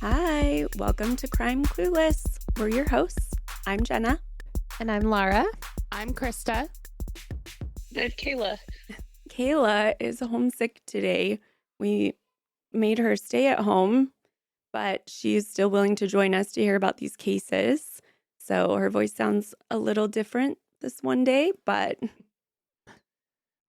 Hi, welcome to Crime Clueless. We're your hosts. I'm Jenna. And I'm Laura. I'm Krista. And Kayla. Kayla is homesick today. We made her stay at home, but she's still willing to join us to hear about these cases. So her voice sounds a little different this one day, but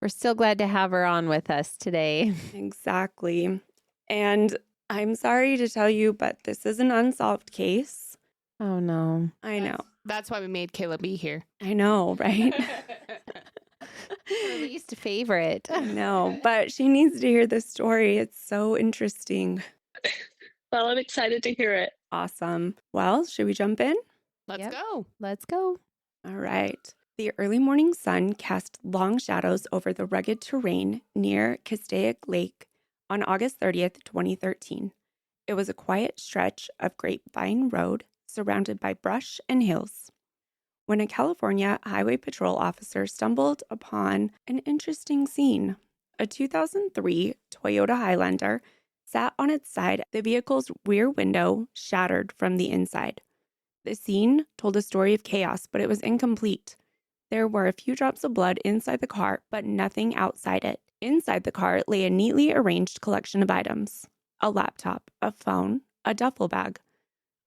We're still glad to have her on with us today. exactly. And I'm sorry to tell you, but this is an unsolved case. Oh, no. I know. That's why we made Kayla be here. I know, right? Her least favorite. I know, but she needs to hear this story. It's so interesting. Well, I'm excited to hear it. Awesome. Well, should we jump in? Let's Yep. go. Let's go. All right. The early morning sun cast long shadows over the rugged terrain near Castaic Lake on August 30th, 2013. It was a quiet stretch of Grapevine Road surrounded by brush and hills, when a California Highway Patrol officer stumbled upon an interesting scene. A 2003 Toyota Highlander sat on its side, the vehicle's rear window shattered from the inside. The scene told a story of chaos, but it was incomplete. There were a few drops of blood inside the car, but nothing outside it. Inside the car lay a neatly arranged collection of items: a laptop, a phone, a duffel bag,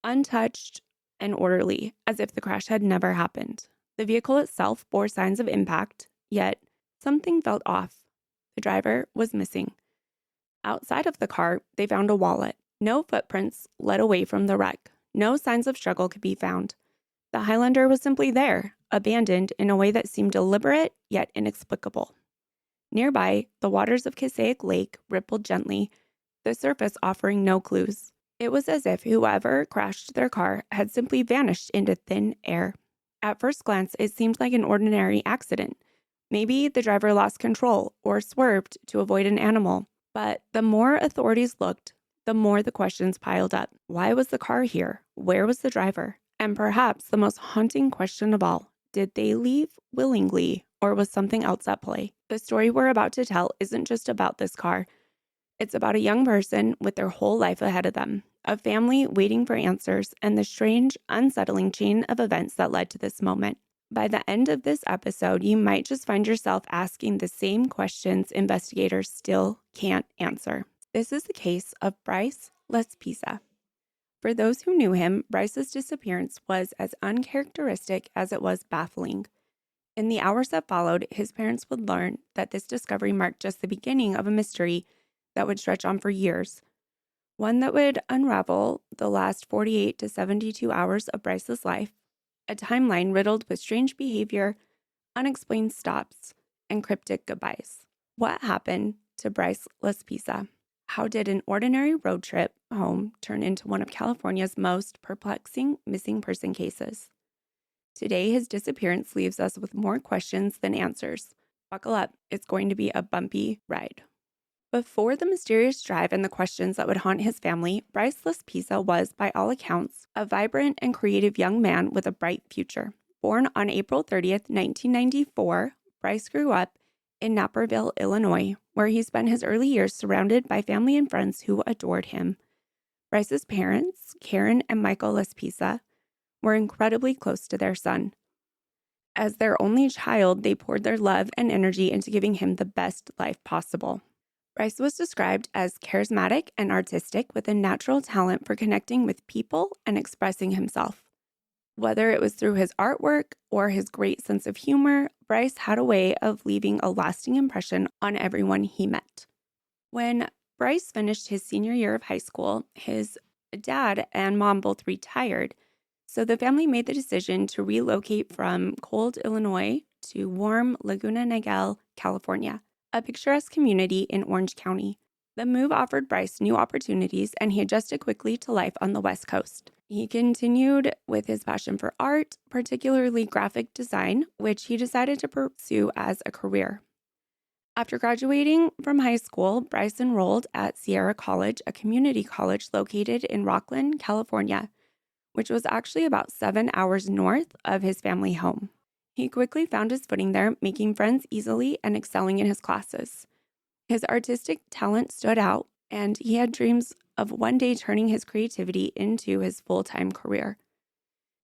untouched and orderly, as if the crash had never happened. The vehicle itself bore signs of impact, yet something felt off. The driver was missing. Outside of the car, they found a wallet. No footprints led away from the wreck. No signs of struggle could be found. The Highlander was simply there, abandoned in a way that seemed deliberate yet inexplicable. Nearby, the waters of Castaic Lake rippled gently, the surface offering no clues. It was as if whoever crashed their car had simply vanished into thin air. At first glance, it seemed like an ordinary accident. Maybe the driver lost control or swerved to avoid an animal. But the more authorities looked, the more the questions piled up. Why was the car here? Where was the driver? And perhaps the most haunting question of all, did they leave willingly, or was something else at play? The story we're about to tell isn't just about this car. It's about a young person with their whole life ahead of them, a family waiting for answers, and the strange, unsettling chain of events that led to this moment. By the end of this episode, you might just find yourself asking the same questions investigators still can't answer. This is the case of Bryce Laspisa. For those who knew him, Bryce's disappearance was as uncharacteristic as it was baffling. In the hours that followed, his parents would learn that this discovery marked just the beginning of a mystery that would stretch on for years, one that would unravel the last 48 to 72 hours of Bryce's life, a timeline riddled with strange behavior, unexplained stops, and cryptic goodbyes. What happened to Bryce Laspisa? How did an ordinary road trip home turn into one of California's most perplexing missing person cases? Today, his disappearance leaves us with more questions than answers. Buckle up, it's going to be a bumpy ride. Before the mysterious drive and the questions that would haunt his family, Bryce Laspisa was, by all accounts, a vibrant and creative young man with a bright future. Born on April 30th, 1994, Bryce grew up in Naperville, Illinois, where he spent his early years surrounded by family and friends who adored him. Bryce's parents, Karen and Michael Laspisa, were incredibly close to their son. As their only child, they poured their love and energy into giving him the best life possible. Bryce was described as charismatic and artistic with a natural talent for connecting with people and expressing himself. Whether it was through his artwork or his great sense of humor, Bryce had a way of leaving a lasting impression on everyone he met. When Bryce finished his senior year of high school, his dad and mom both retired, so the family made the decision to relocate from cold Illinois to warm Laguna Niguel, California, a picturesque community in Orange County. The move offered Bryce new opportunities, and he adjusted quickly to life on the West Coast. He continued with his passion for art, particularly graphic design, which he decided to pursue as a career. After graduating from high school, Bryce enrolled at Sierra College, a community college located in Rocklin, California, which was actually about 7 hours north of his family home. He quickly found his footing there, making friends easily and excelling in his classes. His artistic talent stood out, and he had dreams of one day turning his creativity into his full-time career.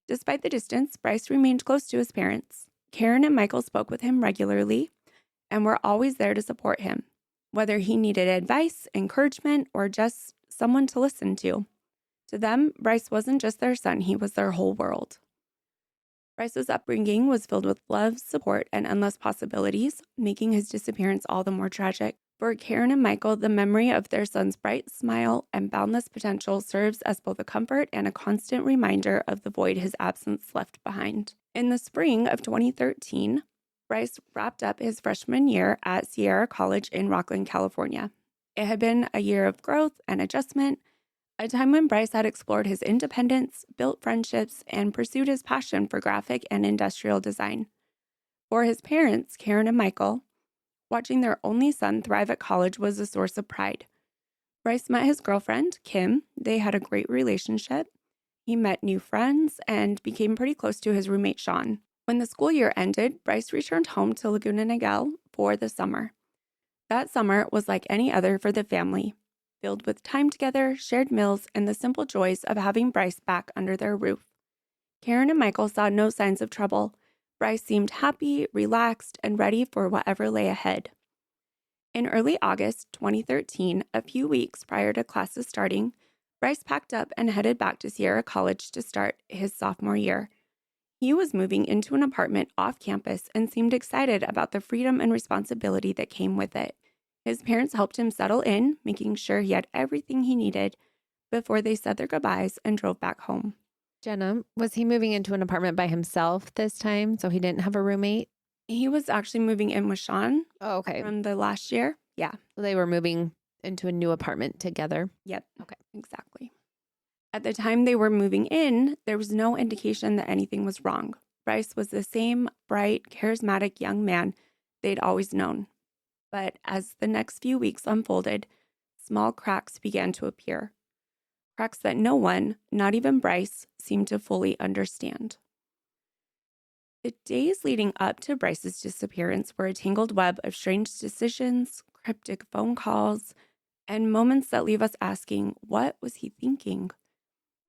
Despite the distance, Bryce remained close to his parents. Karen and Michael spoke with him regularly and were always there to support him, whether he needed advice, encouragement, or just someone to listen to. To them, Bryce wasn't just their son, he was their whole world. Bryce's upbringing was filled with love, support, and endless possibilities, making his disappearance all the more tragic. For Karen and Michael, the memory of their son's bright smile and boundless potential serves as both a comfort and a constant reminder of the void his absence left behind. In the spring of 2013, Bryce wrapped up his freshman year at Sierra College in Rocklin, California. It had been a year of growth and adjustment, a time when Bryce had explored his independence, built friendships, and pursued his passion for graphic and industrial design. For his parents, Karen and Michael, watching their only son thrive at college was a source of pride. Bryce met his girlfriend, Kim. They had a great relationship. He met new friends and became pretty close to his roommate, Sean. When the school year ended, Bryce returned home to Laguna Niguel for the summer. That summer was like any other for the family, filled with time together, shared meals, and the simple joys of having Bryce back under their roof. Karen and Michael saw no signs of trouble. Bryce seemed happy, relaxed, and ready for whatever lay ahead. In early August 2013, a few weeks prior to classes starting, Bryce packed up and headed back to Sierra College to start his sophomore year. He was moving into an apartment off campus and seemed excited about the freedom and responsibility that came with it. His parents helped him settle in, making sure he had everything he needed before they said their goodbyes and drove back home. Jenna, was he moving into an apartment by himself this time, so he didn't have a roommate? He was actually moving in with Sean Oh, okay. from the last year. Yeah. So they were moving into a new apartment together. Yep. Okay. Exactly. At the time they were moving in, there was no indication that anything was wrong. Bryce was the same bright, charismatic young man they'd always known. But as the next few weeks unfolded, small cracks began to appear. Cracks that no one, not even Bryce, seemed to fully understand. The days leading up to Bryce's disappearance were a tangled web of strange decisions, cryptic phone calls, and moments that leave us asking, what was he thinking?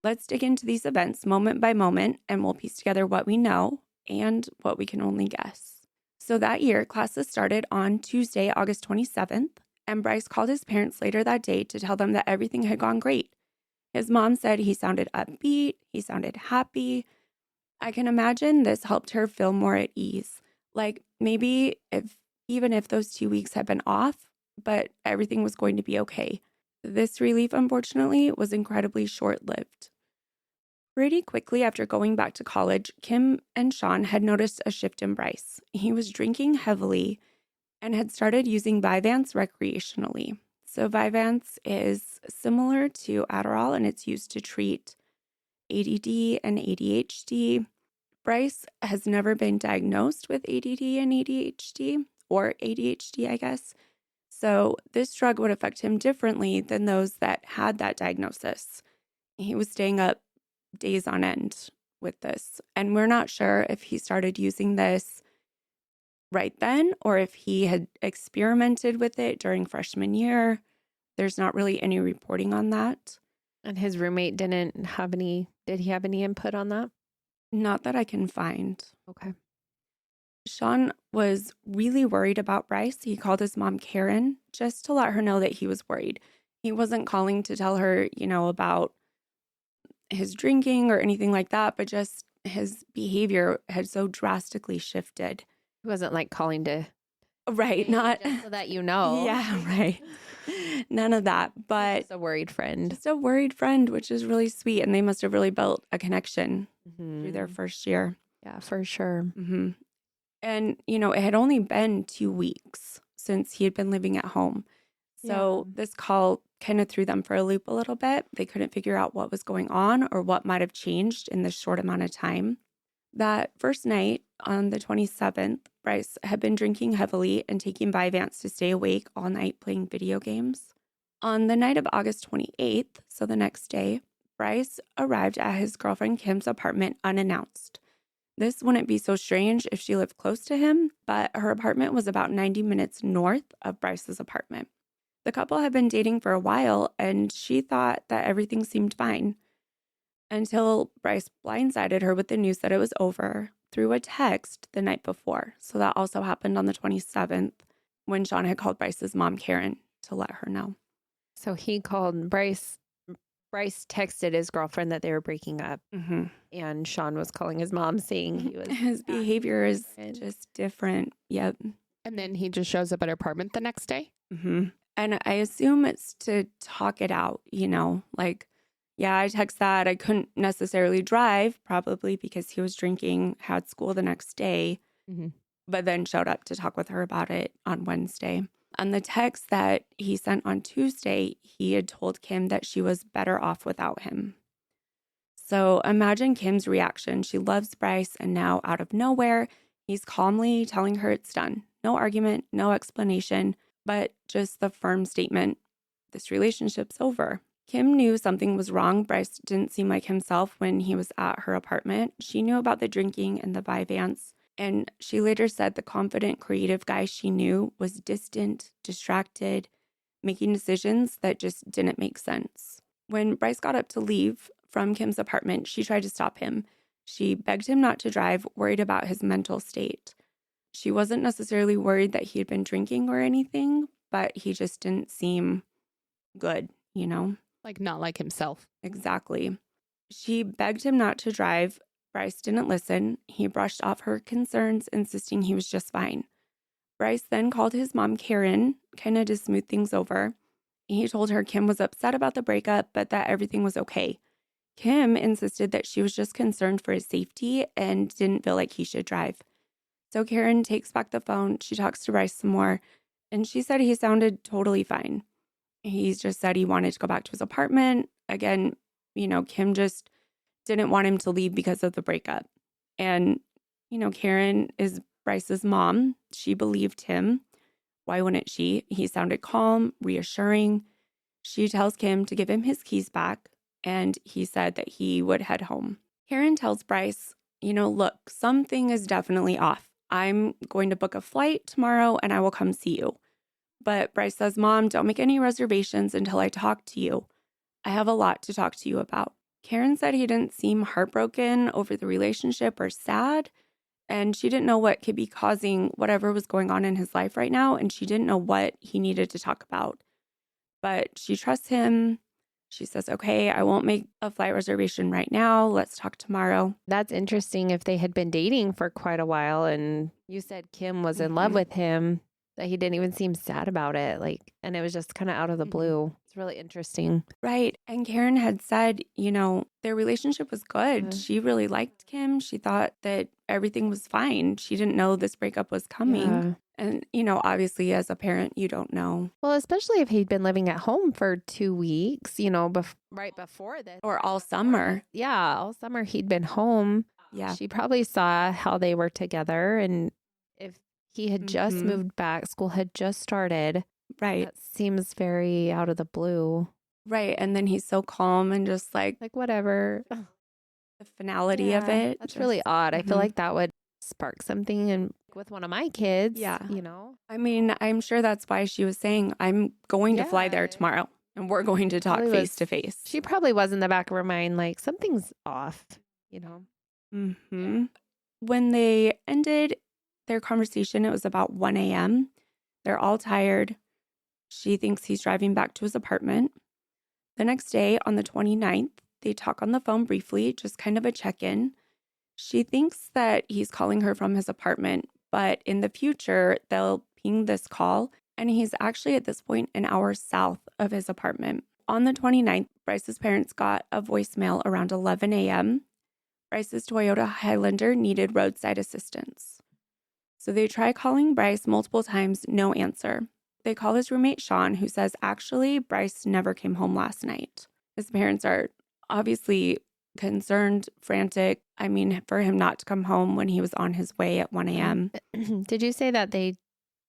Let's dig into these events moment by moment, and we'll piece together what we know and what we can only guess. So that year, classes started on Tuesday, August 27th, and Bryce called his parents later that day to tell them that everything had gone great. His mom said he sounded upbeat, he sounded happy. I can imagine this helped her feel more at ease. Like maybe even if those 2 weeks had been off, but everything was going to be okay. This relief, unfortunately, was incredibly short-lived. Pretty quickly after going back to college, Kim and Sean had noticed a shift in Bryce. He was drinking heavily and had started using Vyvanse recreationally. So Vyvanse is similar to Adderall, and it's used to treat ADD and ADHD. Bryce has never been diagnosed with ADD and ADHD, or ADHD, I guess. So this drug would affect him differently than those that had that diagnosis. He was staying up days on end with this. And we're not sure if he started using this right then or if he had experimented with it during freshman year. There's not really any reporting on that. And his roommate did he have any input on that? Not that I can find. Okay. Sean was really worried about Bryce. He called his mom, Karen, just to let her know that he was worried. He wasn't calling to tell her, about his drinking or anything like that, but just his behavior had so drastically shifted. He wasn't like calling to... Right, hey, not... just so that you know. Yeah, right. None of that, but... Just a worried friend. Just a worried friend, which is really sweet. And they must have really built a connection through their first year. Yeah, for sure. Mm-hmm. And, it had only been 2 weeks since he had been living at home. So this call kind of threw them for a loop a little bit. They couldn't figure out what was going on or what might have changed in this short amount of time. That first night on the 27th, Bryce had been drinking heavily and taking Vyvanse to stay awake all night playing video games. On the night of August 28th, so the next day, Bryce arrived at his girlfriend Kim's apartment unannounced. This wouldn't be so strange if she lived close to him, but her apartment was about 90 minutes north of Bryce's apartment. The couple had been dating for a while, and she thought that everything seemed fine until Bryce blindsided her with the news that it was over through a text the night before. So that also happened on the 27th when Sean had called Bryce's mom, Karen, to let her know. So he called Bryce. Bryce texted his girlfriend that they were breaking up, and Sean was calling his mom saying he was his behavior is just different. Yep. And then he just shows up at her apartment the next day. And I assume it's to talk it out, like, yeah, I text that. I couldn't necessarily drive, probably because he was drinking, had school the next day, but then showed up to talk with her about it on Wednesday. On the text that he sent on Tuesday, he had told Kim that she was better off without him. So imagine Kim's reaction. She loves Bryce, and now out of nowhere, he's calmly telling her it's done. No argument, no explanation, but just the firm statement, this relationship's over. Kim knew something was wrong. Bryce didn't seem like himself when he was at her apartment. She knew about the drinking and the Vyvanse. And she later said the confident, creative guy she knew was distant, distracted, making decisions that just didn't make sense. When Bryce got up to leave from Kim's apartment, she tried to stop him. She begged him not to drive, worried about his mental state. She wasn't necessarily worried that he had been drinking or anything, but he just didn't seem good, Like not like himself. Exactly. She begged him not to drive. Bryce didn't listen. He brushed off her concerns, insisting he was just fine. Bryce then called his mom, Karen, kind of to smooth things over. He told her Kim was upset about the breakup, but that everything was okay. Kim insisted that she was just concerned for his safety and didn't feel like he should drive. So Karen takes back the phone. She talks to Bryce some more, and she said he sounded totally fine. He just said he wanted to go back to his apartment. Again, Kim just didn't want him to leave because of the breakup. And, Karen is Bryce's mom. She believed him. Why wouldn't she? He sounded calm, reassuring. She tells Kim to give him his keys back, and he said that he would head home. Karen tells Bryce, look, something is definitely off. I'm going to book a flight tomorrow, and I will come see you. But Bryce says, Mom, don't make any reservations until I talk to you. I have a lot to talk to you about. Karen said he didn't seem heartbroken over the relationship or sad, and she didn't know what could be causing whatever was going on in his life right now, and she didn't know what he needed to talk about. But she trusts him. She says, okay, I won't make a flight reservation right now. Let's talk tomorrow. That's interesting if they had been dating for quite a while and you said Kim was in love with him, that he didn't even seem sad about it. And it was just kind of out of the blue. It's really interesting. Right. And Karen had said, their relationship was good. She really liked Kim. She thought that everything was fine. She didn't know this breakup was coming. Yeah. And, obviously as a parent, you don't know. Well, especially if he'd been living at home for 2 weeks, right before this. Or all summer. Yeah, all summer he'd been home. Yeah. She probably saw how they were together. And if he had just moved back, school had just started. Right. That seems very out of the blue. Right. And then he's so calm and just like whatever. The finality of it. That's really odd. I feel like that would spark something and with one of my kids. Yeah. I mean, I'm sure that's why she was saying, I'm going to fly there tomorrow and we're going to talk face to face. She probably was in the back of her mind, like something's off, When they ended their conversation, it was about 1 a.m. They're all tired. She thinks he's driving back to his apartment. The next day, on the 29th, they talk on the phone briefly, just kind of a check-in. She thinks that he's calling her from his apartment, but in the future, they'll ping this call, and he's actually at this point an hour south of his apartment. On the 29th, Bryce's parents got a voicemail around 11 a.m. Bryce's Toyota Highlander needed roadside assistance. So they try calling Bryce multiple times, no answer. They call his roommate Sean, who says, actually, Bryce never came home last night. His parents are obviously concerned, frantic. I mean, for him not to come home when he was on his way at 1 a.m. Did you say that they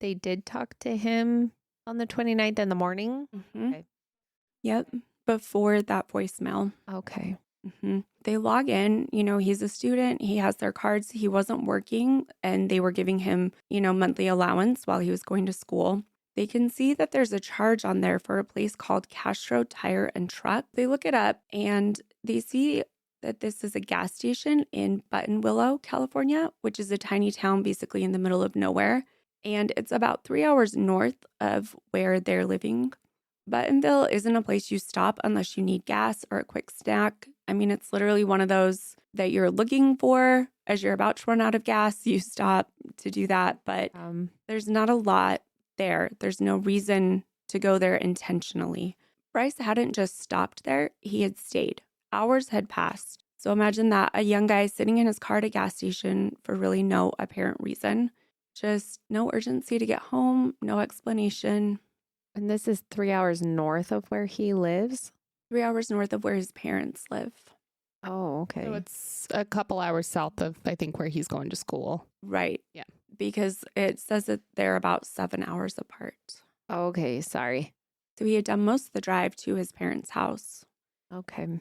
did talk to him on the 29th in the morning? Okay. Yep. Before that voicemail. Okay. They log in, he's a student. He has their cards. He wasn't working and they were giving him, monthly allowance while he was going to school. They can see that there's a charge on there for a place called Castro Tire and Truck. They look it up and they see that this is a gas station in Buttonwillow, California, which is a tiny town basically in the middle of nowhere. And it's about 3 hours north of where they're living. Buttonville isn't a place you stop unless you need gas or a quick snack. I mean, it's literally one of those that you're looking for as you're about to run out of gas. You stop to do that, but there's not a lot there. There's no reason to go there intentionally. Bryce hadn't just stopped there, he had stayed. Hours had passed. So imagine that, a young guy sitting in his car at a gas station for really no apparent reason. Just no urgency to get home, no explanation. And this is 3 hours north of where he lives? 3 hours north of where his parents live. Oh, okay. So it's a couple hours south of, I think, where he's going to school. Right. Yeah. Because it says that they're about 7 hours apart. Okay, sorry. So he had done most of the drive to his parents' house. Okay.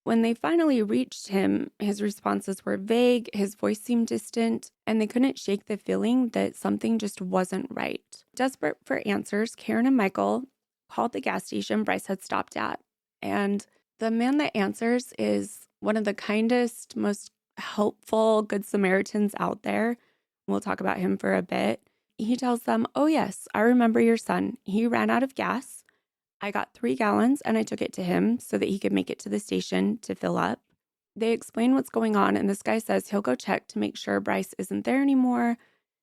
When they finally reached him, his responses were vague, his voice seemed distant, and they couldn't shake the feeling that something just wasn't right. Desperate for answers, Karen and Michael called the gas station Bryce had stopped at. And the man that answers is one of the kindest, most helpful Good Samaritans out there. We'll talk about him for a bit. He tells them, "Oh yes, I remember your son. He ran out of gas. I got 3 gallons and I took it to him so that he could make it to the station to fill up." They explain what's going on, and this guy says he'll go check to make sure Bryce isn't there anymore,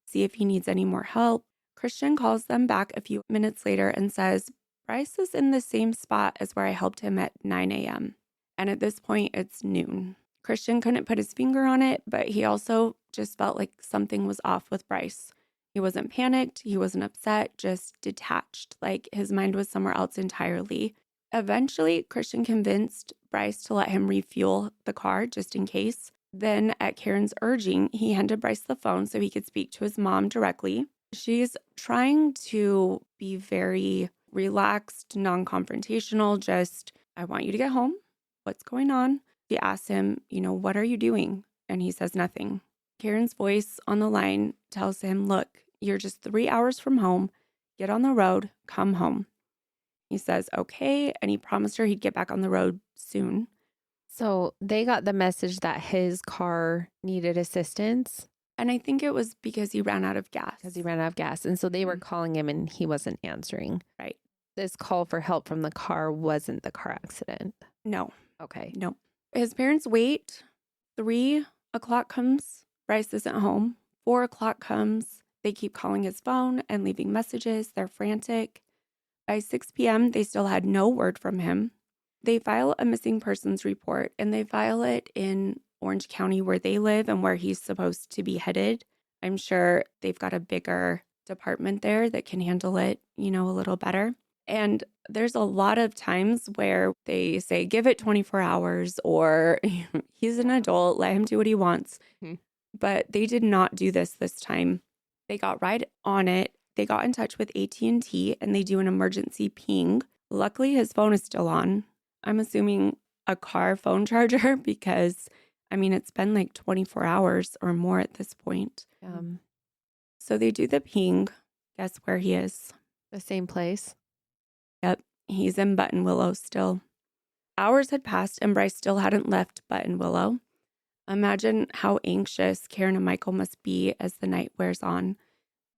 see if he needs any more help. Christian calls them back a few minutes later and says, "Bryce is in the same spot as where I helped him at 9 a.m. And at this point, it's noon. Christian couldn't put his finger on it, but he also just felt like something was off with Bryce. He wasn't panicked, he wasn't upset, just detached, like his mind was somewhere else entirely. Eventually, Christian convinced Bryce to let him refuel the car just in case. Then, at Karen's urging, he handed Bryce the phone so he could speak to his mom directly. She's trying to be very relaxed, non-confrontational, just, "I want you to get home. What's going on?" She asks him, "What are you doing?" And he says nothing. Karen's voice on the line tells him, "Look, you're just 3 hours from home. Get on the road. Come home." He says, "Okay." And he promised her he'd get back on the road soon. So they got the message that his car needed assistance And I think it was because he ran out of gas. because he ran out of gas. And so they were calling him and he wasn't answering. Right. This call for help from the car wasn't the car accident. No. Okay. No. His parents wait. 3 o'clock comes. Bryce isn't home. 4 o'clock comes. They keep calling his phone and leaving messages. They're frantic. By 6 p.m., they still had no word from him. They file a missing persons report, and they file it in Orange County where they live and where he's supposed to be headed. I'm sure they've got a bigger department there that can handle it, a little better. And there's a lot of times where they say, give it 24 hours or he's an adult, let him do what he wants. Mm-hmm. But they did not do this time. They got right on it. They got in touch with AT&T and they do an emergency ping. Luckily, his phone is still on. I'm assuming a car phone charger because, it's been like 24 hours or more at this point. So they do the ping. Guess where he is? The same place. Yep, he's in Buttonwillow still. Hours had passed and Bryce still hadn't left Buttonwillow. Imagine how anxious Karen and Michael must be as the night wears on.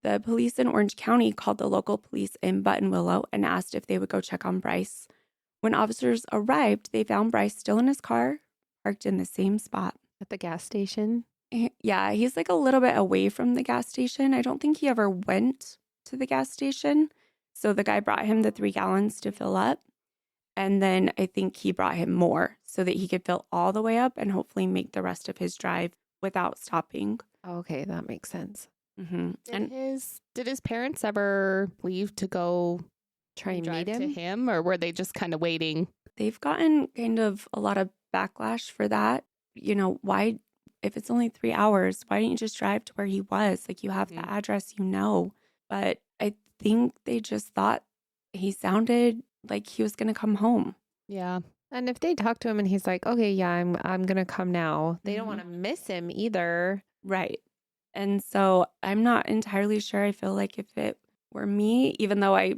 The police in Orange County called the local police in Buttonwillow and asked if they would go check on Bryce. When officers arrived, they found Bryce still in his car, parked in the same spot. At the gas station? Yeah, he's like a little bit away from the gas station. I don't think he ever went to the gas station. So the guy brought him the 3 gallons to fill up. And then I think he brought him more so that he could fill all the way up and hopefully make the rest of his drive without stopping. Okay, that makes sense. Mm-hmm. Did his parents ever leave to go Try and drive meet to him? him, or were they just kind of waiting? They've gotten kind of a lot of backlash for that. Why, if it's only 3 hours, why didn't you just drive to where he was? Like, you have the address, But I think they just thought he sounded like he was going to come home. Yeah. And if they talk to him and he's like, okay, yeah, I'm going to come now. They don't want to miss him either. Right. And so I'm not entirely sure. I feel like if it For me, even though I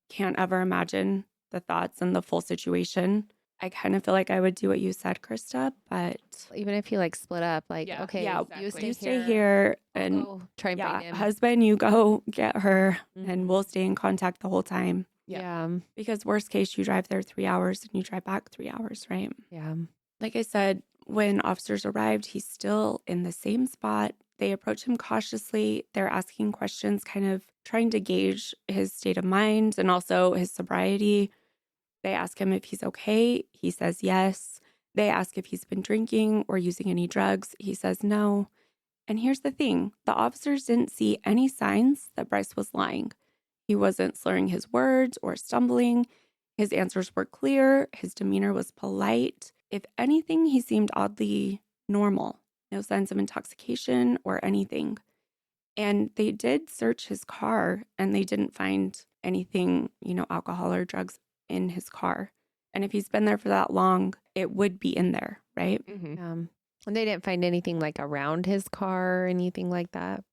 can't ever imagine the thoughts and the full situation, I kind of feel like I would do what you said, Krista, but Even if you like split up, like, Yeah, okay, yeah, exactly. you stay here I'll and go try and find him. husband, you go get her and Mhm. we'll stay in contact the whole time. Yeah. Because worst case, you drive there 3 hours and you drive back 3 hours, right? Yeah. Like I said, when officers arrived, he's still in the same spot. They approach him cautiously. They're asking questions, kind of trying to gauge his state of mind and also his sobriety. They ask him if he's okay. He says yes. They ask if he's been drinking or using any drugs. He says no. And here's the thing, the officers didn't see any signs that Bryce was lying. He wasn't slurring his words or stumbling. His answers were clear. His demeanor was polite. If anything, he seemed oddly normal. No signs of intoxication or anything. And they did search his car and they didn't find anything, alcohol or drugs in his car. And if he's been there for that long, it would be in there, right? Mm-hmm. And they didn't find anything like around his car or anything like that.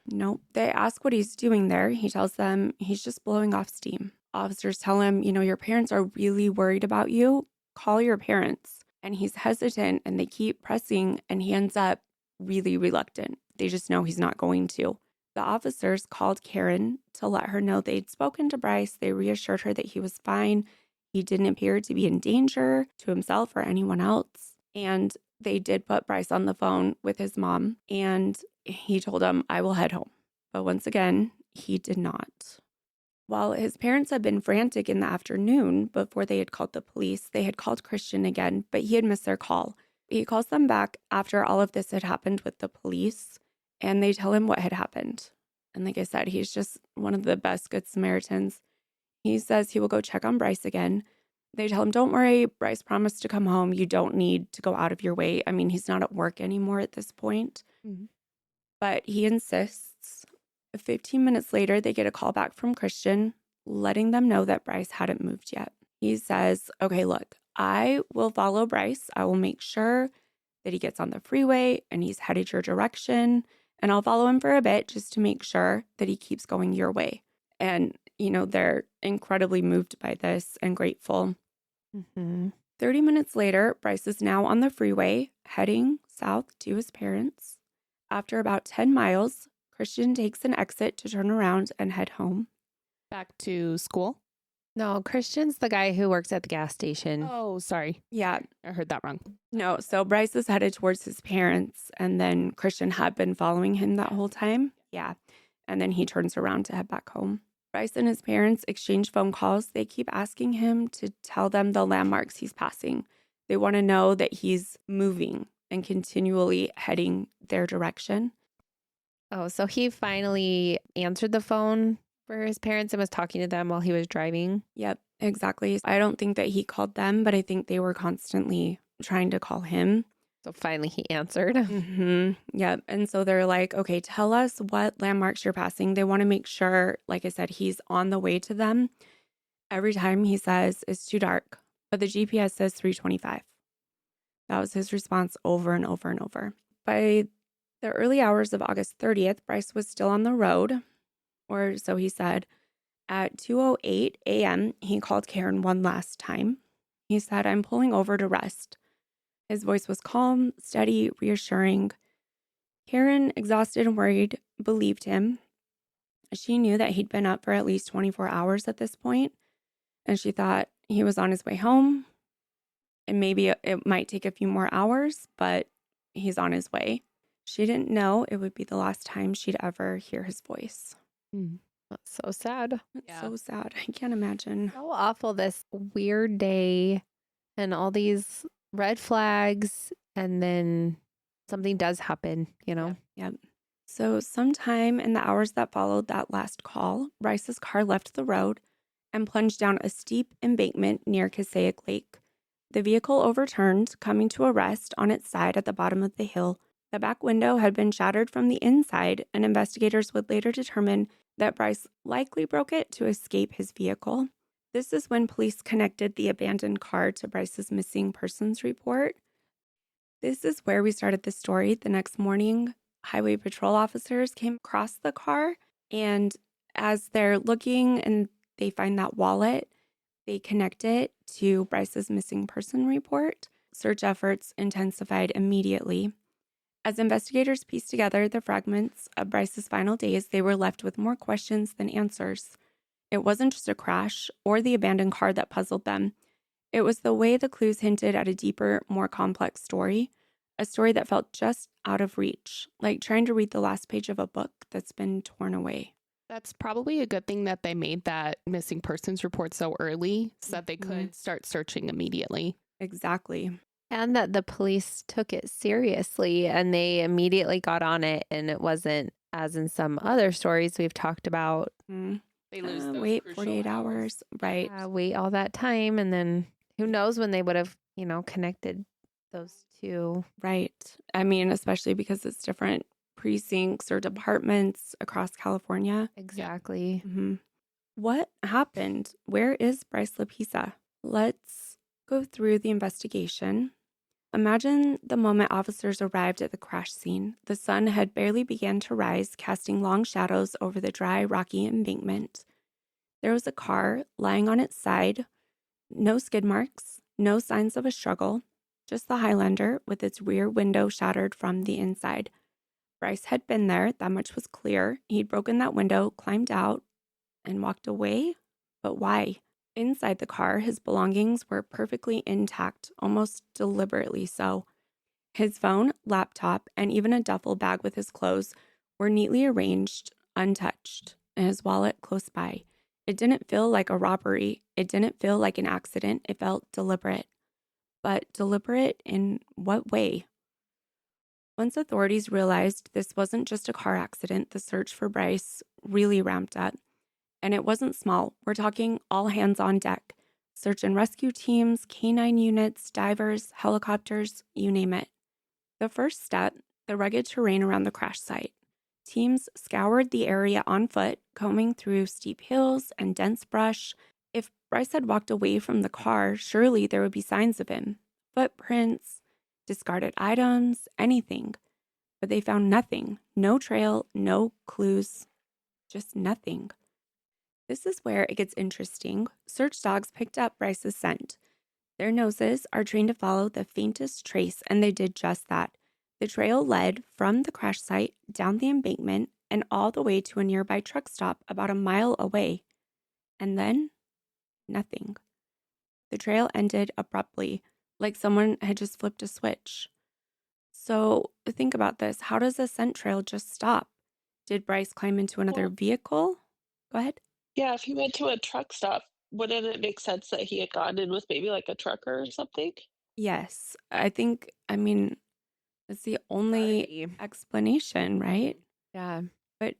Nope. They ask what he's doing there. He tells them he's just blowing off steam. Officers tell him, your parents are really worried about you. Call your parents. And he's hesitant and they keep pressing and he ends up really reluctant. They just know he's not going to. The officers called Karen to let her know they'd spoken to Bryce. They reassured her that he was fine. He didn't appear to be in danger to himself or anyone else. And they did put Bryce on the phone with his mom and he told him, I will head home. But once again, he did not. While his parents had been frantic in the afternoon before they had called the police, they had called Christian again, but he had missed their call. He calls them back after all of this had happened with the police, and they tell him what had happened. And like I said, he's just one of the best Good Samaritans. He says he will go check on Bryce again. They tell him, don't worry, Bryce promised to come home. You don't need to go out of your way. I mean, he's not at work anymore at this point. Mhm. But he insists. 15 minutes later, they get a call back from Christian, letting them know that Bryce hadn't moved yet. He says, okay, look, I will follow Bryce. I will make sure that he gets on the freeway and he's headed your direction. And I'll follow him for a bit just to make sure that he keeps going your way. And, they're incredibly moved by this and grateful. 30 minutes later, Bryce is now on the freeway, heading south to his parents. After about 10 miles, Christian takes an exit to turn around and head home. Back to school. No, Christian's the guy who works at the gas station. Oh, sorry. Yeah, I heard that wrong. no, so Bryce is headed towards his parents, and then Christian had been following him that whole time. Yeah, and then he turns around to head back home. Bryce and his parents exchange phone calls. They keep asking him to tell them the landmarks he's passing. They want to know that he's moving and continually heading their direction. Oh, so he finally answered the phone for his parents and was talking to them while he was driving. Yep, exactly. I don't think that he called them, but I think they were constantly trying to call him. So finally he answered. Yep. And so they're like, okay, tell us what landmarks you're passing. They want to make sure, like I said, he's on the way to them. Every time he says it's too dark, but the GPS says 325. That was his response over and over and over. By the early hours of August 30th, Bryce was still on the road, or so he said. At 2:08 a.m., he called Karen one last time. He said, I'm pulling over to rest. His voice was calm, steady, reassuring. Karen, exhausted and worried, believed him. She knew that he'd been up for at least 24 hours at this point, and she thought he was on his way home. And maybe it might take a few more hours, but he's on his way. She didn't know it would be the last time she'd ever hear his voice. That's so sad. It's so sad. I can't imagine. So awful, this weird day and all these red flags, and then something does happen, Yep. So sometime in the hours that followed that last call, Bryce's car left the road and plunged down a steep embankment near Passaic Lake. The vehicle overturned, coming to a rest on its side at the bottom of the hill. The back window had been shattered from the inside, and investigators would later determine that Bryce likely broke it to escape his vehicle. This is when police connected the abandoned car to Bryce's missing persons report. This is where we started the story. The next morning, highway patrol officers came across the car, and As they're looking and they find that wallet, they connect it to Bryce's missing person report. Search efforts intensified immediately. As investigators pieced together the fragments of Bryce's final days, they were left with more questions than answers. It wasn't just a crash or the abandoned car that puzzled them. It was the way the clues hinted at a deeper, more complex story, a story that felt just out of reach, like trying to read the last page of a book that's been torn away. That's probably a good thing that they made that missing persons report so early so that they Mhm. could start searching immediately. Exactly. And that the police took it seriously and they immediately got on it. And it wasn't, as in some other stories we've talked about, They lose those wait crucial 48 hours. Right. wait all that time. And then who knows when they would have, connected those two. Right. I mean, especially because it's different precincts or departments across California. Exactly. Mm-hmm. What happened? Where is Bryce Laspisa? Let's go through the investigation. Imagine the moment officers arrived at the crash scene. The sun had barely begun to rise, casting long shadows over the dry, rocky embankment. There was a car lying on its side, no skid marks, no signs of a struggle, just the Highlander with its rear window shattered from the inside. Bryce had been there, that much was clear. He'd broken that window, climbed out, and walked away? But why? Inside the car, his belongings were perfectly intact, almost deliberately so. His phone, laptop, and even a duffel bag with his clothes were neatly arranged, untouched, and his wallet close by. It didn't feel like a robbery. It didn't feel like an accident. It felt deliberate. But deliberate in what way? Once authorities realized this wasn't just a car accident, the search for Bryce really ramped up. And it wasn't small. We're talking all hands on deck. Search and rescue teams, canine units, divers, helicopters, you name it. The first step, the rugged terrain around the crash site. Teams scoured the area on foot, combing through steep hills and dense brush. If Bryce had walked away from the car, surely there would be signs of him. Footprints, discarded items, anything. But they found nothing. No trail, no clues, just nothing. This is where it gets interesting. Search dogs picked up Bryce's scent. Their noses are trained to follow the faintest trace, and they did just that. The trail led from the crash site down the embankment and all the way to a nearby truck stop about a mile away. And then, nothing. The trail ended abruptly, like someone had just flipped a switch. So, think about this. How does a scent trail just stop? Did Bryce climb into another Well, vehicle? Go ahead. yeah, if he went to a truck stop, wouldn't it make sense that he had gone in with maybe like a trucker or something? Yes, I mean, it's the only Party. explanation, right? Yeah. But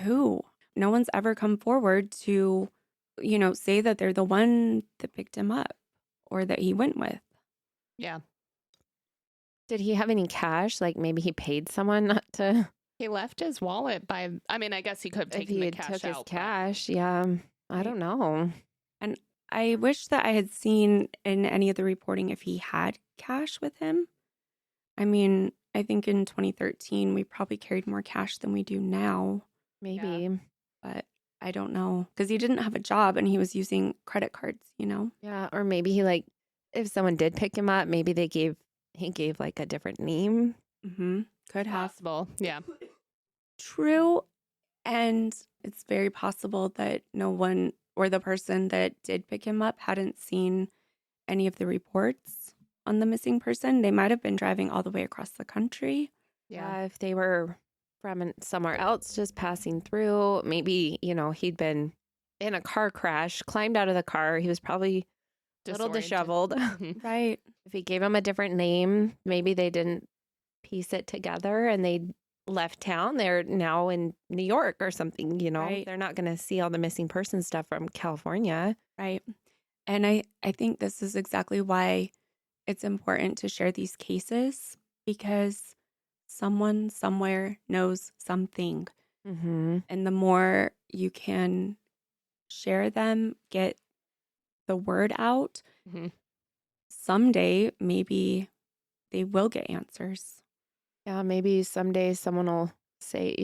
who? No one's ever come forward to, say that they're the one that picked him up or that he went with. Yeah. Did he have any cash? Like maybe he paid someone not to. He left his wallet I guess he could have If taken he the had cash took his out. cash, yeah. I don't know. And I wish that I had seen in any of the reporting if he had cash with him. I mean, I think in 2013, we probably carried more cash than we do now, Maybe. but I don't know because he didn't have a job and he was using credit cards. Yeah. Or maybe he if someone did pick him up, maybe he gave like a different name. Mm-hmm. Could have. Possible. Yeah. True. And it's very possible that no one or the person that did pick him up hadn't seen any of the reports on the missing person. They might have been driving all the way across the country. Yeah. If they were from somewhere else, just passing through, maybe, he'd been in a car crash, climbed out of the car. He was probably a little Disoriented. disheveled. Mhm. Right. If he gave him a different name, maybe they didn't piece it together and they left town. They're now in New York or something, Right. They're not going to see all the missing person stuff from California. Right. And I think this is exactly why it's important to share these cases because someone somewhere knows something. Mm-hmm. And the more you can share them, get the word out, Mhm. someday maybe they will get answers. Yeah, maybe someday someone will say,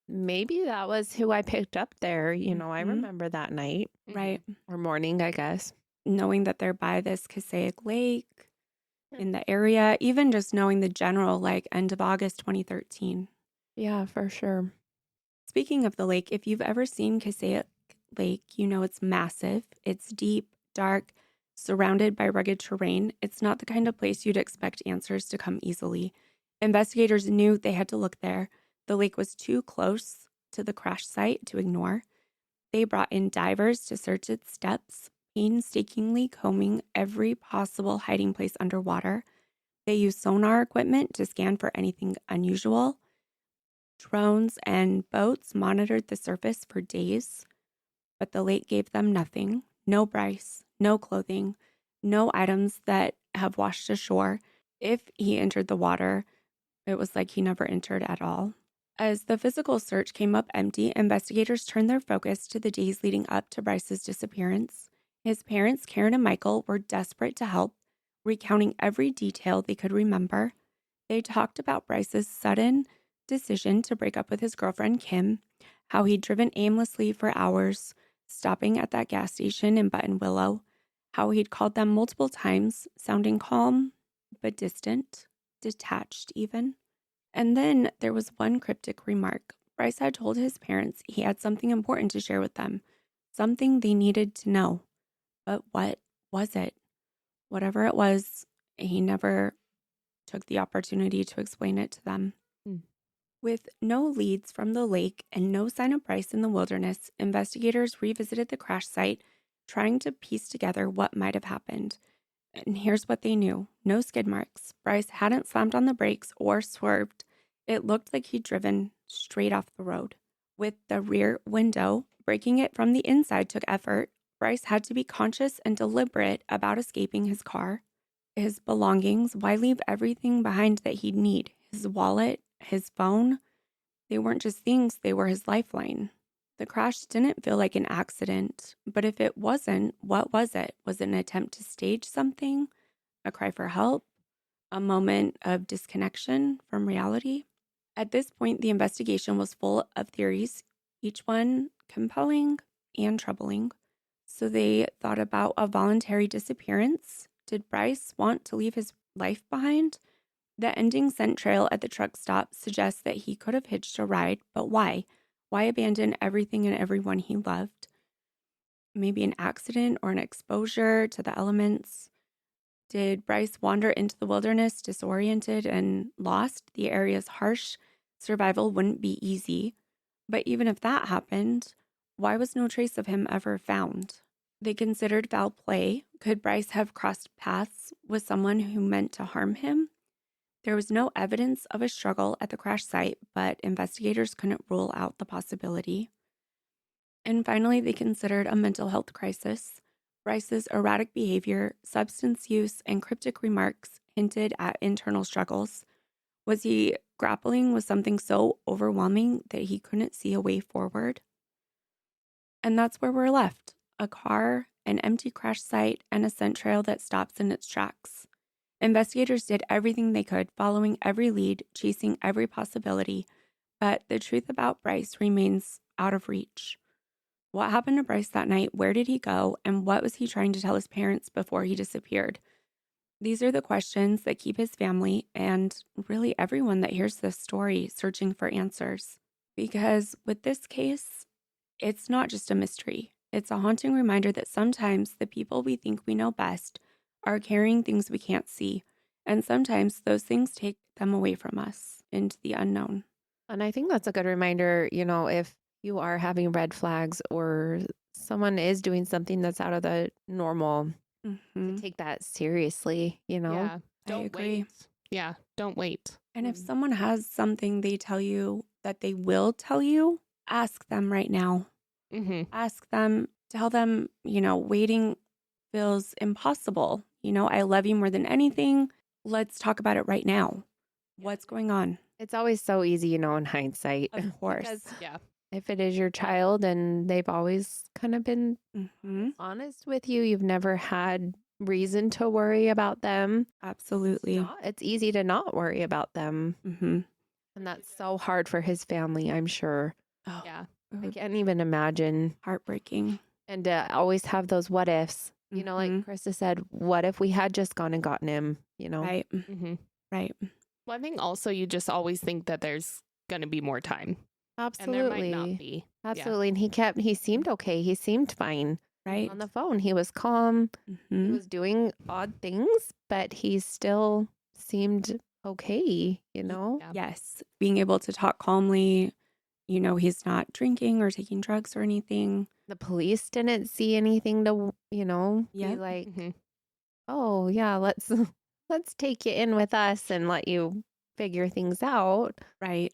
maybe that was who I picked up there. You know, I Mhm. remember that night Right. or morning, I guess. Knowing that they're by this Passaic Lake in the area, even just knowing the general, like end of August 2013. Yeah, for sure. Speaking of the lake, if you've ever seen Passaic Lake, you know it's massive. It's deep, dark, surrounded by rugged terrain. It's not the kind of place you'd expect answers to come easily. Investigators knew they had to look there. The lake was too close to the crash site to ignore. They brought in divers to search its depths, painstakingly combing every possible hiding place underwater. They used sonar equipment to scan for anything unusual. Drones and boats monitored the surface for days, but the lake gave them nothing. No Bryce, no clothing, no items that have washed ashore. If he entered the water, it was like he never entered at all. As the physical search came up empty, investigators turned their focus to the days leading up to Bryce's disappearance. His parents, Karen and Michael, were desperate to help, recounting every detail they could remember. They talked about Bryce's sudden decision to break up with his girlfriend, Kim, how he'd driven aimlessly for hours, stopping at that gas station in Button Willow, how he'd called them multiple times, sounding calm but distant, detached even. And then there was one cryptic remark. Bryce had told his parents he had something important to share with them, something they needed to know. But what was it? Whatever it was, he never took the opportunity to explain it to them. With no leads from the lake and no sign of Bryce in the wilderness, investigators revisited the crash site, trying to piece together what might have happened. And here's what they knew: no skid marks. Bryce hadn't slammed on the brakes or swerved. It looked like he'd driven straight off the road. With the rear window, breaking it from the inside took effort. Bryce had to be conscious and deliberate about escaping his car. His belongings, why leave everything behind that he'd need? His wallet, his phone, they weren't just things, they were his lifeline. The crash didn't feel like an accident, but if it wasn't, what was it? Was it an attempt to stage something? A cry for help? A moment of disconnection from reality? At this point, the investigation was full of theories, each one compelling and troubling. So they thought about a voluntary disappearance. Did Bryce want to leave his life behind? The ending scent trail at the truck stop suggests that he could have hitched a ride, but why? Why abandon everything and everyone he loved? Maybe an accident or an exposure to the elements. Did Bryce wander into the wilderness disoriented and lost? The area's harsh survival wouldn't be easy. But even if that happened, why was no trace of him ever found? They considered foul play. Could Bryce have crossed paths with someone who meant to harm him? There was no evidence of a struggle at the crash site, but investigators couldn't rule out the possibility. And finally, they considered a mental health crisis. Bryce's erratic behavior, substance use, and cryptic remarks hinted at internal struggles. Was he grappling with something so overwhelming that he couldn't see a way forward? And that's where we're left: a car, an empty crash site, and a scent trail that stops in its tracks. Investigators did everything they could, following every lead, chasing every possibility, but the truth about Bryce remains out of reach. What happened to Bryce that night? Where did he go? And what was he trying to tell his parents before he disappeared? These are the questions that keep his family and really everyone that hears this story searching for answers. Because with this case, it's not just a mystery. It's a haunting reminder that sometimes the people we think we know best are carrying things we can't see. And sometimes those things take them away from us into the unknown. And I think that's a good reminder, you know, if you are having red flags or someone is doing something that's out of the normal, to take that seriously, you know? Yeah. I Don't agree. wait. Yeah. Don't wait. And if someone has something they tell you that they will tell you, ask them right now. Mm-hmm. Ask them, tell them, waiting feels impossible. I love you more than anything. Let's talk about it right now. What's going on? It's always so easy, you know, in hindsight. Of course. Because Yeah. if it is your child and they've always kind of been honest with you, you've never had reason to worry about them. Absolutely. It's easy to not worry about them. And that's so hard for his family, I'm sure. Oh, Yeah. I can't even imagine. heartbreaking. And to always have those what ifs. You know, like Mhm. Krista said, what if we had just gone and gotten him, you know? Right. Mm-hmm. Right. Well, I think also you just always think that there's going to be more time. And there might not Absolutely. be. Absolutely. And he seemed okay. He seemed fine Right. on the phone. He was calm. He Mhm. was doing odd things, but he still seemed okay, you know? Yeah. Yes. Being able to talk calmly, he's not drinking or taking drugs or anything. The police didn't see anything to, be Yep. like, Mm-hmm. oh yeah, let's take you in with us and let you figure things out. Right.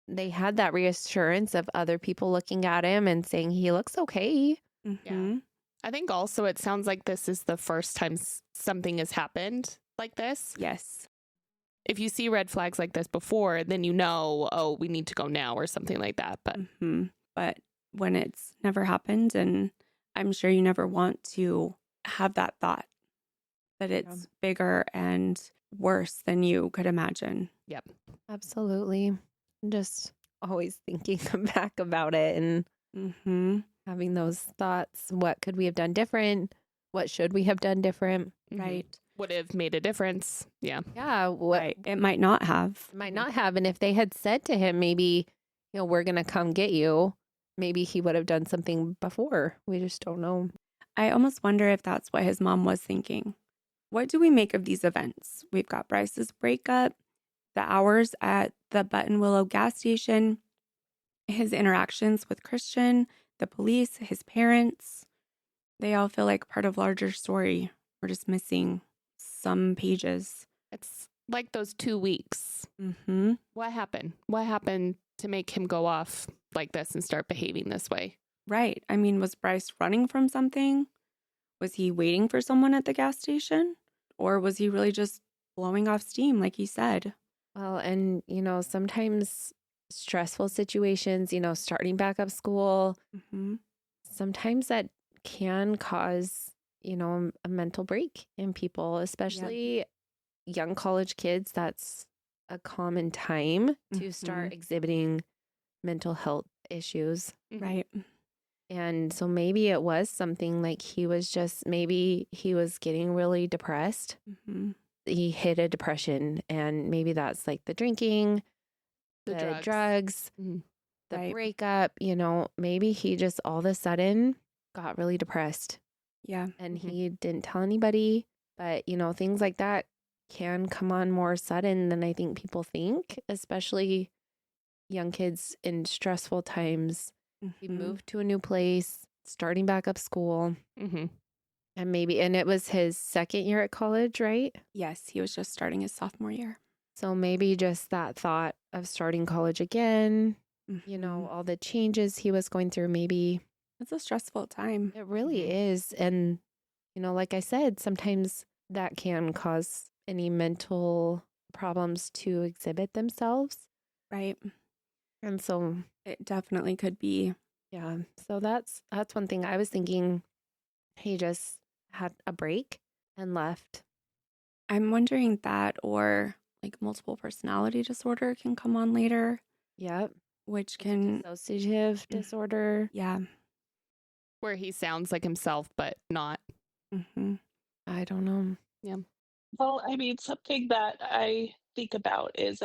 They had that reassurance of other people looking at him and saying he looks okay. Mhm. I think also it sounds like this is the first time something has happened like this. Yes. If you see red flags like this before, then you know, oh, we need to go now or something like that. But Mhm. But when it's never happened, and I'm sure you never want to have that thought that it's bigger and worse than you could imagine. yep. Absolutely. I'm just always thinking back about it and Mhm. having those thoughts. What could we have done different? What should we have done different? Mhm. Right. Would have made a difference. Yeah. Yeah, what Right. It might not have. might not have. And if they had said to him, maybe, we're going to come get you, maybe he would have done something before. We just don't know. I almost wonder if that's what his mom was thinking. What do we make of these events? We've got Bryce's breakup, the hours at the Button Willow gas station, his interactions with Christian, the police, his parents. They all feel like part of a larger story. We're just missing some pages. It's like those 2 weeks. Mm-hmm. What happened? What happened to make him go off like this and start behaving this way? Right. I mean, was Bryce running from something? Was he waiting for someone at the gas station? Or was he really just blowing off steam, like he said? Well, and, sometimes stressful situations, starting back up school, Mm-hmm. sometimes that can cause, a mental break in people, especially young college kids. That's a common time to start exhibiting mental health issues. Right. And so maybe it was something like maybe he was getting really depressed. Mm-hmm. He hit a depression, and maybe that's like the drinking, the drugs, Mhm. the Right. breakup, maybe he just all of a sudden got really depressed Yeah. and Mhm. he didn't tell anybody. But, things like that can come on more sudden than I think people think, especially young kids in stressful times. He Mhm. moved to a new place, starting back up school, Mhm. and it was his second year at college, right? Yes, he was just starting his sophomore year. So maybe just that thought of starting college again, Mhm. all the changes he was going through, maybe It's a stressful time. it really Mhm. is. And, like I said, sometimes that can cause any mental problems to exhibit themselves. Right. And so, It definitely could be. yeah, so that's one thing I was thinking. He just had a break and left. I'm wondering that, or like multiple personality disorder can come on later, Yep. which can, Dissociative disorder. yeah. Where he sounds like himself, but not. Mm-hmm. I don't know. Well, I mean, something that I think about is,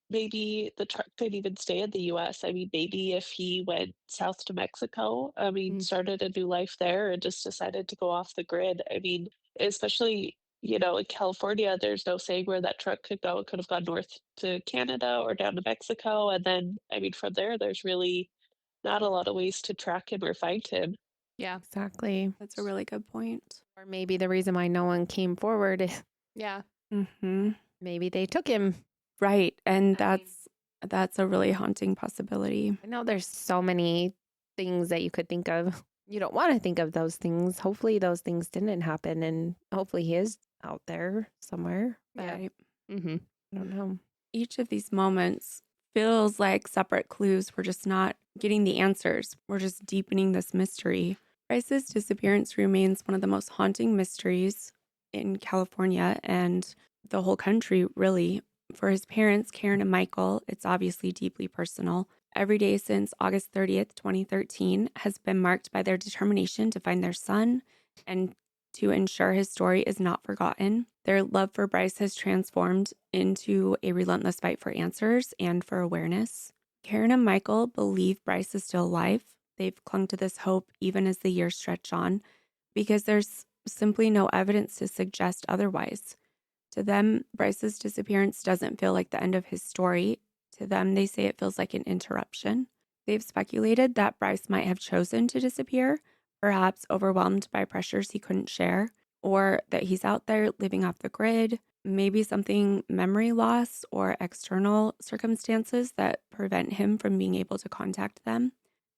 maybe the truck didn't even stay in the US. Maybe if he went south to Mexico, Mm. started a new life there and just decided to go off the grid. Especially, in California, there's no saying where that truck could go. It could have gone north to Canada or down to Mexico. And then, from there, there's really not a lot of ways to track him or find him. Yeah. Exactly. That's a really good point. Or maybe the reason why no one came forward is Yeah. Mm-hmm. maybe they took him. Right. And I mean- that's a really haunting possibility. I know there's so many things that you could think of. You don't want to think of those things. Hopefully those things didn't happen, and hopefully he is out there somewhere. But Right. Mhm. I don't know. Each of these moments feels like separate clues. We're just not getting the answers. We're just deepening this mystery. Bryce's disappearance remains one of the most haunting mysteries in California and the whole country, really. For his parents, Karen and Michael, it's obviously deeply personal. Every day since August 30th, 2013, has been marked by their determination to find their son and to ensure his story is not forgotten. Their love for Bryce has transformed into a relentless fight for answers and for awareness. Karen and Michael believe Bryce is still alive. They've clung to this hope even as the years stretch on because there's simply no evidence to suggest otherwise. To them, Bryce's disappearance doesn't feel like the end of his story. To them, they say it feels like an interruption. They've speculated that Bryce might have chosen to disappear, perhaps overwhelmed by pressures he couldn't share, or that he's out there living off the grid, maybe something memory loss or external circumstances that prevent him from being able to contact them.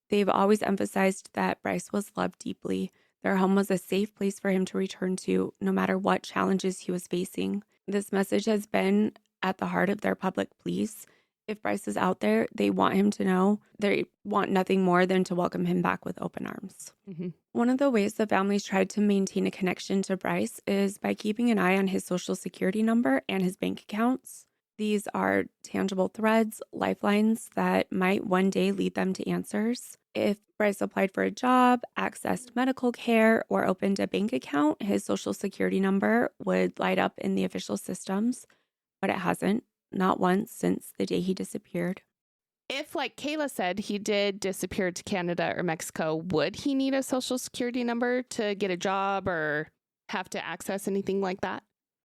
They've always emphasized that Bryce was loved deeply. Their home was a safe place for him to return to, no matter what challenges he was facing. This message has been at the heart of their public pleas. If Bryce is out there, they want him to know they want nothing more than to welcome him back with open arms. Mm-hmm. One of the ways the families tried to maintain a connection to Bryce is by keeping an eye on his social security number and his bank accounts. These are tangible threads, lifelines that might one day lead them to answers. If Bryce applied for a job, accessed medical care, or opened a bank account, his social security number would light up in the official systems, but it hasn't, not once since the day he disappeared. If, like Kayla said, he did disappear to Canada or Mexico, would he need a social security number to get a job or have to access anything like that?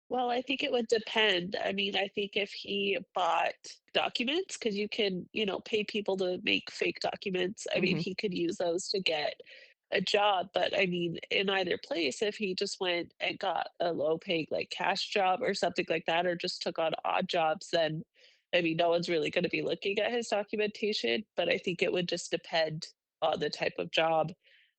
Well, I think it would depend. I mean, I think if he bought documents, because you can, pay people to make fake documents. I mean, Mhm. he could use those to get a job. But I mean, in either place, if he just went and got a low paying like cash job or something like that, or just took on odd jobs, then I mean, no one's really going to be looking at his documentation. But I think it would just depend on the type of job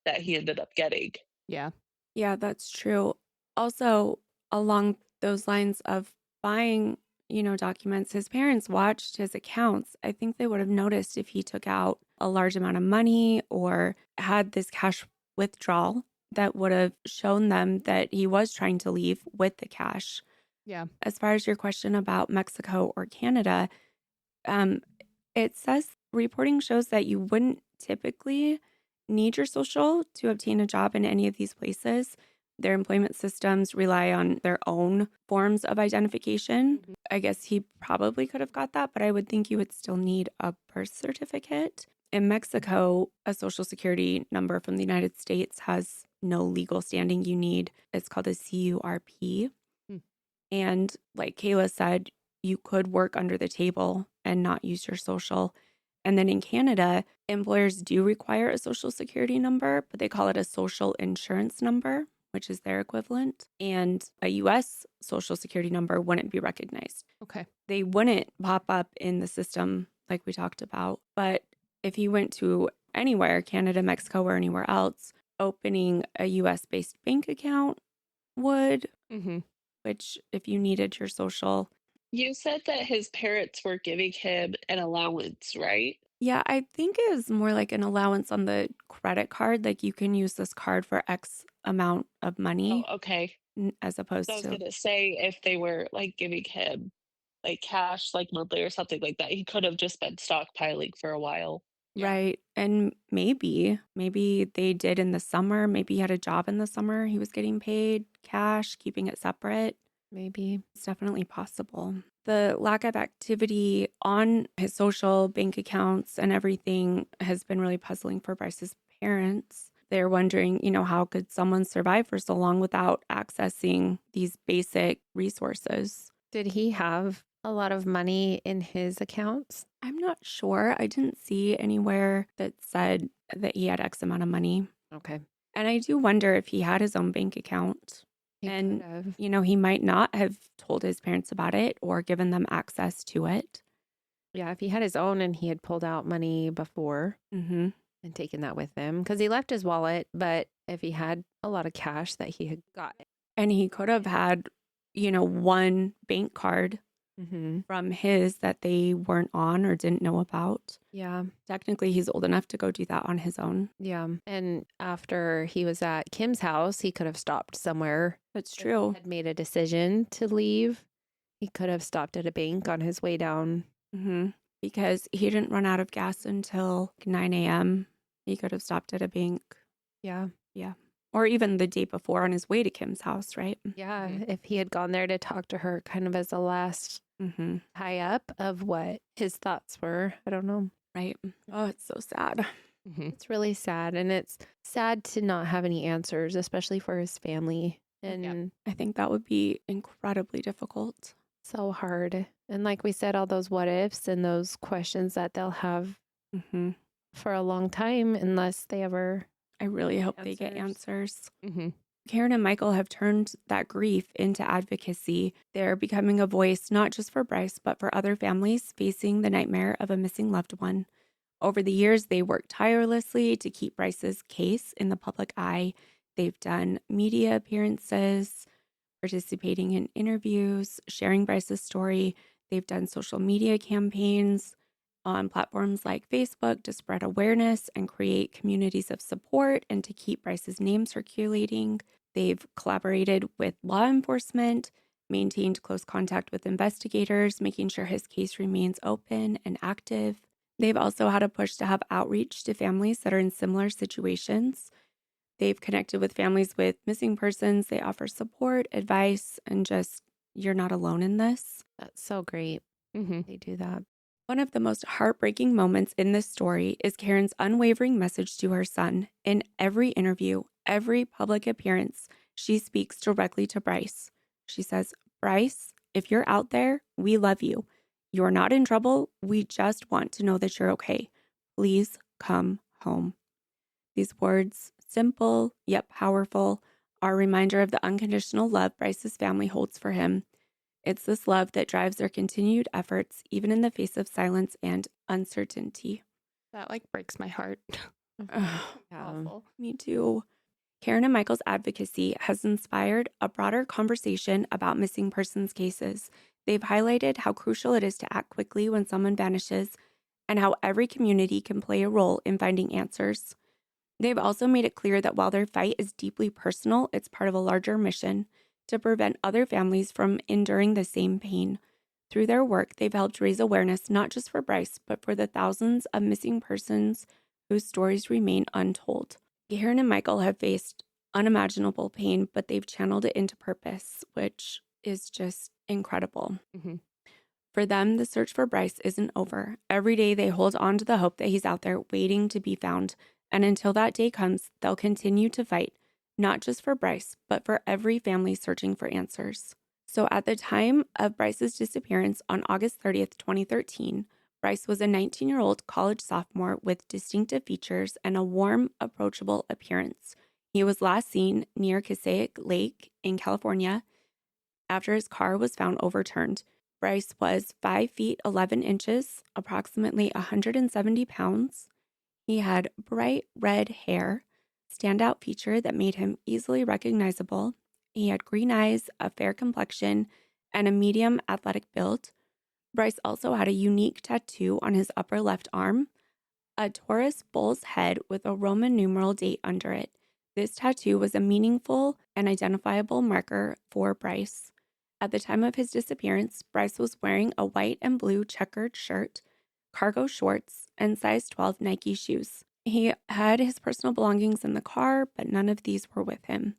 that he ended up getting. Yeah. Yeah, that's true. Also, along those lines of buying, documents, his parents watched his accounts. I think they would have noticed if he took out a large amount of money or had this cash withdrawal that would have shown them that he was trying to leave with the cash. Yeah. As far as your question about Mexico or Canada, um, it says reporting shows that you wouldn't typically need your social to obtain a job in any of these places. Their employment systems rely on their own forms of identification. Mhm. I guess he probably could have got that, but I would think you would still need a birth certificate. In Mexico, a social security number from the United States has no legal standing you need. It's called a CURP. Hmm. And like Kayla said, you could work under the table and not use your social. And then in Canada, employers do require a social security number, but they call it a social insurance number, which is their equivalent. And a US social security number wouldn't be recognized. Okay. They wouldn't pop up in the system like we talked about. But if you went to anywhere, Canada, Mexico, or anywhere else, opening a US based bank account would, Mm-hmm. which if you needed your social. You said that his parents were giving him an allowance, right? Yeah, I think it was more like an allowance on the credit card. Like you can use this card for X amount of money Oh, okay. as I opposed was to, gonna say if they were like giving him like cash, like monthly or something like that, he could have just been stockpiling for a while. Yeah. right. And maybe they did in the summer. Maybe he had a job in the summer. He was getting paid cash, keeping it separate. Maybe. It's definitely possible. The lack of activity on his social bank accounts and everything has been really puzzling for Bryce's parents. They're wondering, how could someone survive for so long without accessing these basic resources? Did he have a lot of money in his accounts? I'm not sure. I didn't see anywhere that said that he had X amount of money. Okay. And I do wonder if he had his own bank account. He And, could have. he might not have told his parents about it or given them access to it. Yeah, if he had his own and he had pulled out money before Mm-hmm. and taken that with him, because he left his wallet, but if he had a lot of cash that he had got. And he could have had, one bank card Mm-hmm. from his that they weren't on or didn't know about. Yeah. Technically, he's old enough to go do that on his own. Yeah. And after he was at Kim's house, he could have stopped somewhere. That's If he true. had made a decision to leave. He could have stopped at a bank on his way down. Because he didn't run out of gas until 9 a.m. He could have stopped at a bank. Yeah. Yeah. Or even the day before on his way to Kim's house, right? Yeah. If he had gone there to talk to her kind of as a last tie up of what his thoughts were. I don't know. Right. Oh, it's so sad. It's really sad. And it's sad to not have any answers, especially for his family. And I think that would be incredibly difficult. So hard. And like we said, all those what ifs and those questions that they'll have for a long time unless they ever. I really hope they get answers. Karen and Michael have turned that grief into advocacy. They're becoming a voice not just for Bryce, but for other families facing the nightmare of a missing loved one. Over the years, they worked tirelessly to keep Bryce's case in the public eye. They've done media appearances, participating in interviews, sharing Bryce's story. They've done social media campaigns on platforms like Facebook to spread awareness and create communities of support and to keep Bryce's name circulating. They've collaborated with law enforcement, maintained close contact with investigators, making sure his case remains open and active. They've also had a push to have outreach to families that are in similar situations. They've connected with families with missing persons. They offer support, advice, and just, you're not alone in this. That's so great. They do that. One of the most heartbreaking moments in this story is Karen's unwavering message to her son. In every interview, every public appearance, she speaks directly to Bryce. She says, Bryce, if you're out there, we love you. You're not in trouble. We just want to know that you're okay. Please come home. These words, simple yet powerful, are a reminder of the unconditional love Bryce's family holds for him. It's this love that drives their continued efforts, even in the face of silence and uncertainty. That breaks my heart. Awful. Me too. Karen and Michael's advocacy has inspired a broader conversation about missing persons cases. They've highlighted how crucial it is to act quickly when someone vanishes and how every community can play a role in finding answers. They've also made it clear that while their fight is deeply personal, it's part of a larger mission to prevent other families from enduring the same pain. Through their work, they've helped raise awareness not just for Bryce, but for the thousands of missing persons whose stories remain untold. Karen and Michael have faced unimaginable pain, but they've channeled it into purpose, which is just incredible. For them, the search for Bryce isn't over. Every day they hold on to the hope that he's out there waiting to be found. And until that day comes, they'll continue to fight, not just for Bryce, but for every family searching for answers. So at the time of Bryce's disappearance on August 30th, 2013, Bryce was a 19-year-old college sophomore with distinctive features and a warm, approachable appearance. He was last seen near Passaic Lake in California after his car was found overturned. Bryce was 5 feet 11 inches, approximately 170 pounds. He had bright red hair, standout feature that made him easily recognizable. He had green eyes, a fair complexion, and a medium athletic build. Bryce also had a unique tattoo on his upper left arm, a Taurus bull's head with a Roman numeral date under it. This tattoo was a meaningful and identifiable marker for Bryce. At the time of his disappearance, Bryce was wearing a white and blue checkered shirt, cargo shorts, and size 12 Nike shoes. He had his personal belongings in the car, but none of these were with him.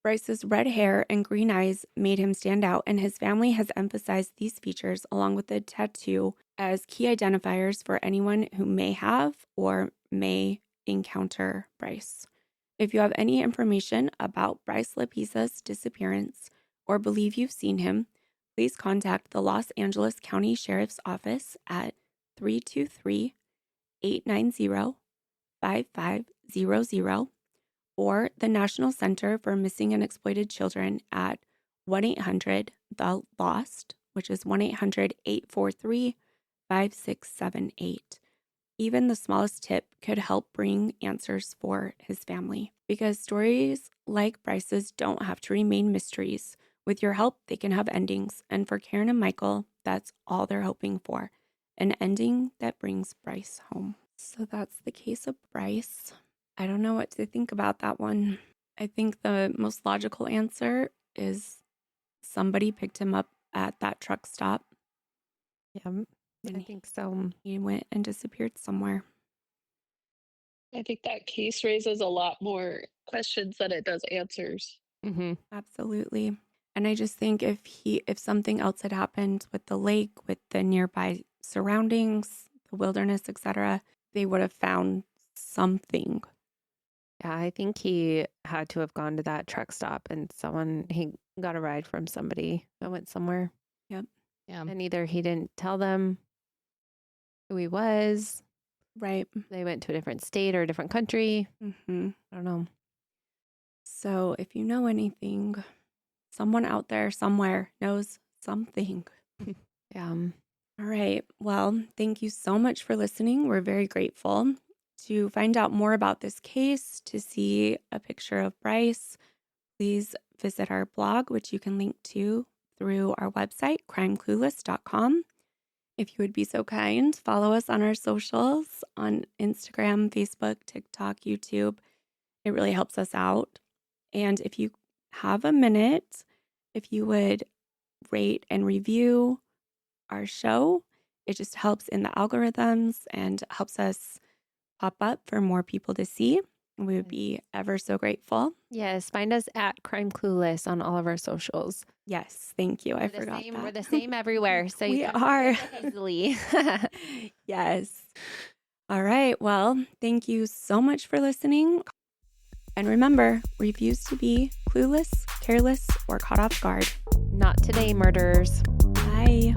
Bryce's red hair and green eyes made him stand out, and his family has emphasized these features along with the tattoo as key identifiers for anyone who may have or may encounter Bryce. If you have any information about Bryce Laspisa's disappearance or believe you've seen him, please contact the Los Angeles County Sheriff's Office at 323-890-5500 or the National Center for Missing and Exploited Children at 1-800-THE-LOST, which is 1-800-843-5678. Even the smallest tip could help bring answers for his family, because stories like Bryce's don't have to remain mysteries. With your help, they can have endings. And for Karen and Michael, that's all they're hoping for. An ending that brings Bryce home. So that's the case of Bryce. I don't know what to think about that one. I think the most logical answer is somebody picked him up at that truck stop. Yeah, And I think so. He went and disappeared somewhere. I think that case raises a lot more questions than it does answers. Mm-hmm. Absolutely. And I just think if something else had happened with the lake, with the nearby surroundings, the wilderness, etc., they would have found something. Yeah, I think he had to have gone to that truck stop and he got a ride from somebody that went somewhere. Yep. Yeah. And either he didn't tell them who he was. Right. They went to a different state or a different country. Mm-hmm. I don't know. So if you know anything, someone out there somewhere knows something. Yeah. All right. Well, thank you so much for listening. We're very grateful. To find out more about this case, to see a picture of Bryce, please visit our blog, which you can link to through our website, crimeclueless.com. If you would be so kind, follow us on our socials on Instagram, Facebook, TikTok, YouTube. It really helps us out. And if you have a minute, if you would rate and review our show, it just helps in the algorithms and helps us pop up for more people to see. We would be ever so grateful. Yes. Find us at Crime Clueless on all of our socials. Yes, thank you. I forgot that. We're the same everywhere. So We you can are. find us easily. Yes. All right. Well, thank you so much for listening. And remember, refuse to be clueless, careless, or caught off guard. Not today, murderers. Bye.